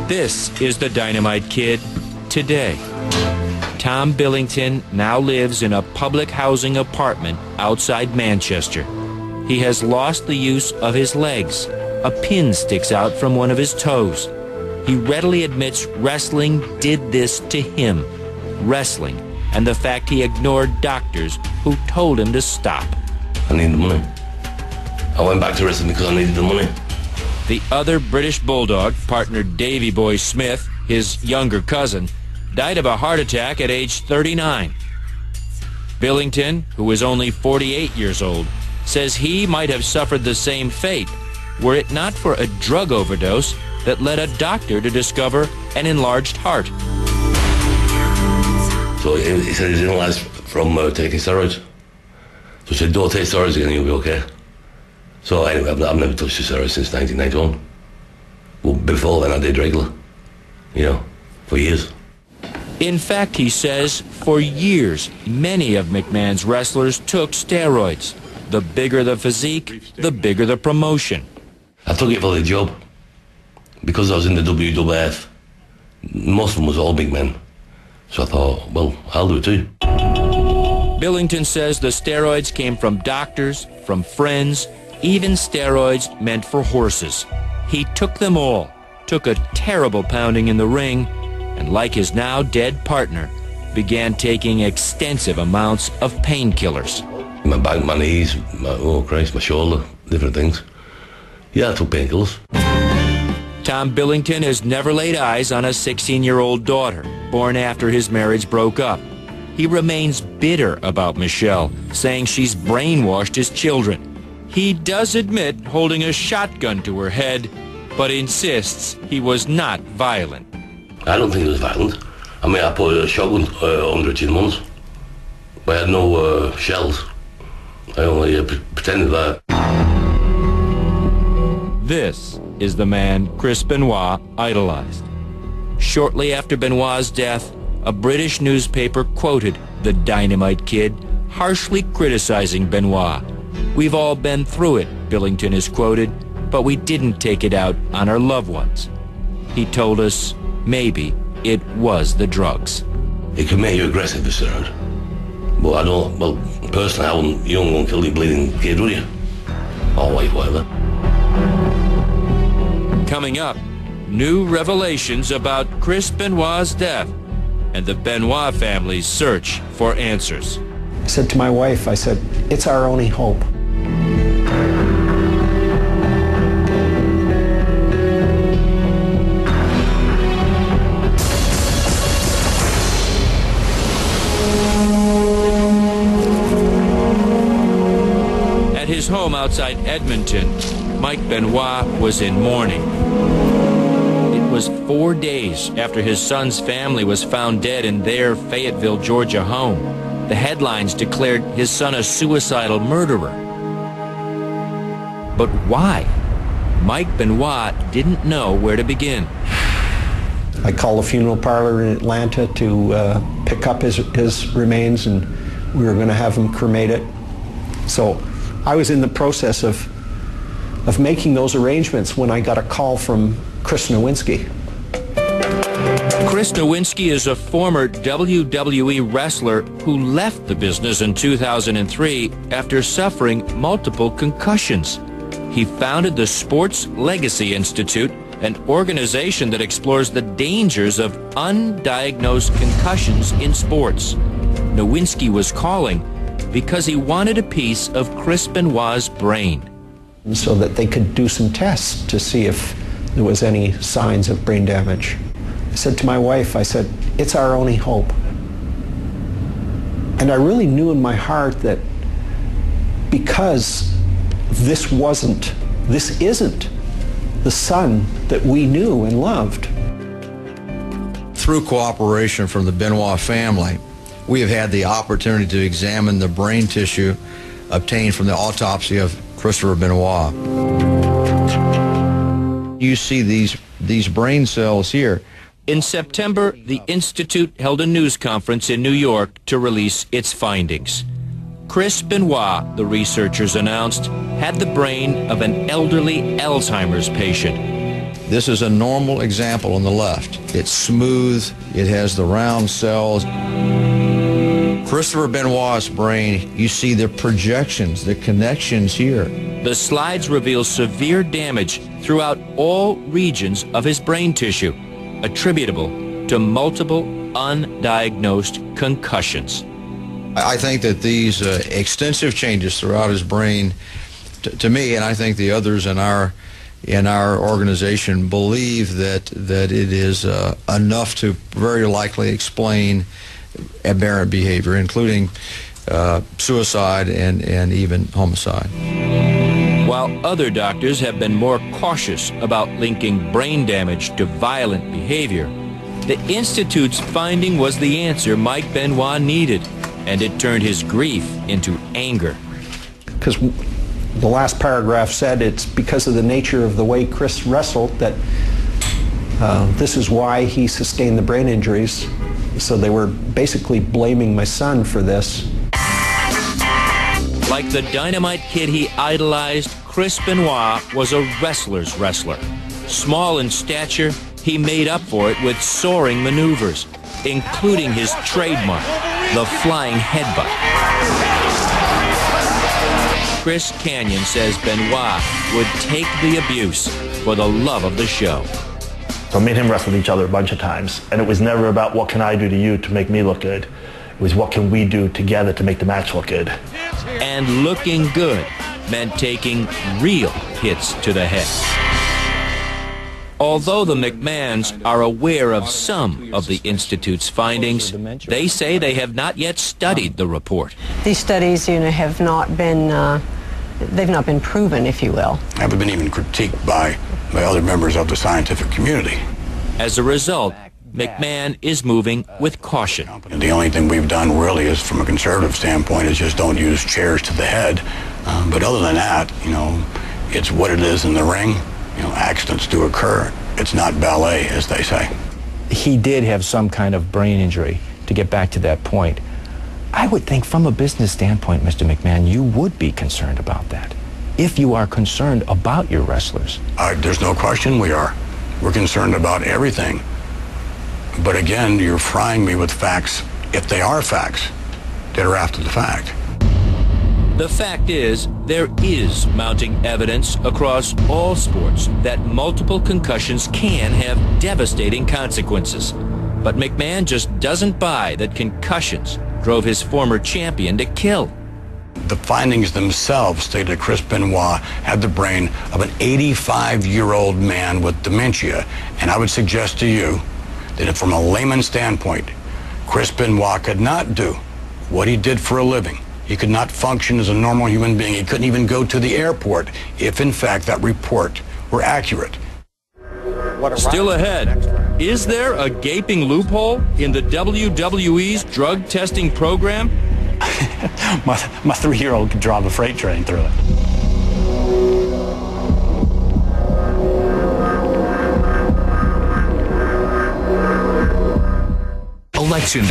This is the Dynamite Kid today. Tom Billington now lives in a public housing apartment outside Manchester. He has lost the use of his legs. A pin sticks out from one of his toes. He readily admits wrestling did this to him. Wrestling and the fact he ignored doctors who told him to stop. I needed the money. I went back to wrestling because I needed the money. The other British Bulldog, partner Davy Boy Smith, his younger cousin, died of a heart attack at age 39. Billington, who was only 48 years old, says he might have suffered the same fate were it not for a drug overdose that led a doctor to discover an enlarged heart. So he said he's enlarged from taking steroids. So he said, don't take steroids again, you'll be okay. So anyway, I've never touched the steroids since 1991. Well, before then I did regular, for years. In fact, he says, for years, many of McMahon's wrestlers took steroids. The bigger the physique, the bigger the promotion. I took it for the job. Because I was in the WWF, most of them was all big men. So I thought, well, I'll do it too. Billington says the steroids came from doctors, from friends, even steroids meant for horses. He took them all, took a terrible pounding in the ring, and like his now dead partner, began taking extensive amounts of painkillers. My back, my knees, my shoulder, different things. Yeah, I took painkillers. Tom Billington has never laid eyes on a 16-year-old daughter, born after his marriage broke up. He remains bitter about Michelle, saying she's brainwashed his children. He does admit holding a shotgun to her head, but insists he was not violent. I don't think it was violent. I mean, I put a shotgun under her chin once, but I had no shells. I only pretended that. This is the man Chris Benoit idolized. Shortly after Benoit's death, a British newspaper quoted the Dynamite Kid, harshly criticizing Benoit. "We've all been through it," Billington is quoted, "but we didn't take it out on our loved ones." He told us maybe it was the drugs. It can make you aggressive, the steroid. But I don't, well, personally, I wouldn't, you don't want to kill your bleeding kid, would you? Or wife, whatever. Coming up, new revelations about Chris Benoit's death and the Benoit family's search for answers. I said to my wife, I said, it's our only hope. At his home outside Edmonton, Mike Benoit was in mourning. It was 4 days after his son's family was found dead in their Fayetteville, Georgia home. The headlines declared his son a suicidal murderer. But why? Mike Benoit didn't know where to begin. I called a funeral parlor in Atlanta to pick up his remains, and we were going to have him cremated. So I was in the process of making those arrangements when I got a call from Chris Nowinski. Chris Nowinski is a former WWE wrestler who left the business in 2003 after suffering multiple concussions. He founded the Sports Legacy Institute, an organization that explores the dangers of undiagnosed concussions in sports. Nowinski was calling because he wanted a piece of Chris Benoit's brain. So that they could do some tests to see if there was any signs of brain damage. I said to my wife, I said, it's our only hope. And I really knew in my heart that because this isn't the son that we knew and loved. Through cooperation from the Benoit family, we have had the opportunity to examine the brain tissue obtained from the autopsy of Christopher Benoit. You see these brain cells here. In September, the Institute held a news conference in New York to release its findings. Chris Benoit, the researchers announced, had the brain of an elderly Alzheimer's patient. This is a normal example on the left. It's smooth. It has the round cells. Christopher Benoit's brain, you see the projections, the connections here. The slides reveal severe damage throughout all regions of his brain tissue, attributable to multiple undiagnosed concussions. I think that these extensive changes throughout his brain, to me, and I think the others in our organization believe that it is enough to very likely explain aberrant behavior, including suicide and even homicide. While other doctors have been more cautious about linking brain damage to violent behavior, the Institute's finding was the answer Mike Benoit needed, and it turned his grief into anger. Because the last paragraph said it's because of the nature of the way Chris wrestled that this is why he sustained the brain injuries. So they were basically blaming my son for this. Like the Dynamite Kid he idolized, Chris Benoit was a wrestler's wrestler. Small in stature, he made up for it with soaring maneuvers, including his trademark, the flying headbutt. Chris Canyon says Benoit would take the abuse for the love of the show. So me and him wrestled each other a bunch of times, and it was never about what can I do to you to make me look good. It was what can we do together to make the match look good. And looking good meant taking real hits to the head. Although the McMahons are aware of some of the Institute's findings, they say they have not yet studied the report. These studies, have not been, they've not been proven, if you will. Haven't been even critiqued by other members of the scientific community. As a result, McMahon is moving with caution. The only thing we've done really is, from a conservative standpoint, is just don't use chairs to the head. But other than that, it's what it is in the ring. Accidents do occur. It's not ballet, as they say. He did have some kind of brain injury, to get back to that point. I would think from a business standpoint, Mr. McMahon, you would be concerned about that, if you are concerned about your wrestlers. There's no question we are. We're concerned about everything. But again, you're frying me with facts, if they are facts, that are after the fact. The fact is, there is mounting evidence across all sports that multiple concussions can have devastating consequences. But McMahon just doesn't buy that concussions drove his former champion to kill. The findings themselves state that Chris Benoit had the brain of an 85-year-old man with dementia. And I would suggest to you that from a layman's standpoint, Chris Benoit could not do what he did for a living. He could not function as a normal human being. He couldn't even go to the airport if, in fact, that report were accurate. Still ahead, is there a gaping loophole in the WWE's drug testing program? My 3-year-old could drive a freight train through it. Election.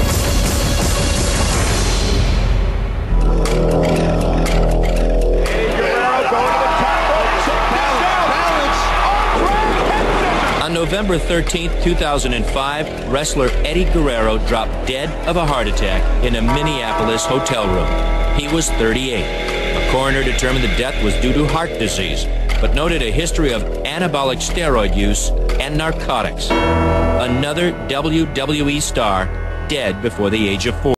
On November 13th, 2005, wrestler Eddie Guerrero dropped dead of a heart attack in a Minneapolis hotel room. He was 38. A coroner determined the death was due to heart disease, but noted a history of anabolic steroid use and narcotics. Another WWE star dead before the age of 40.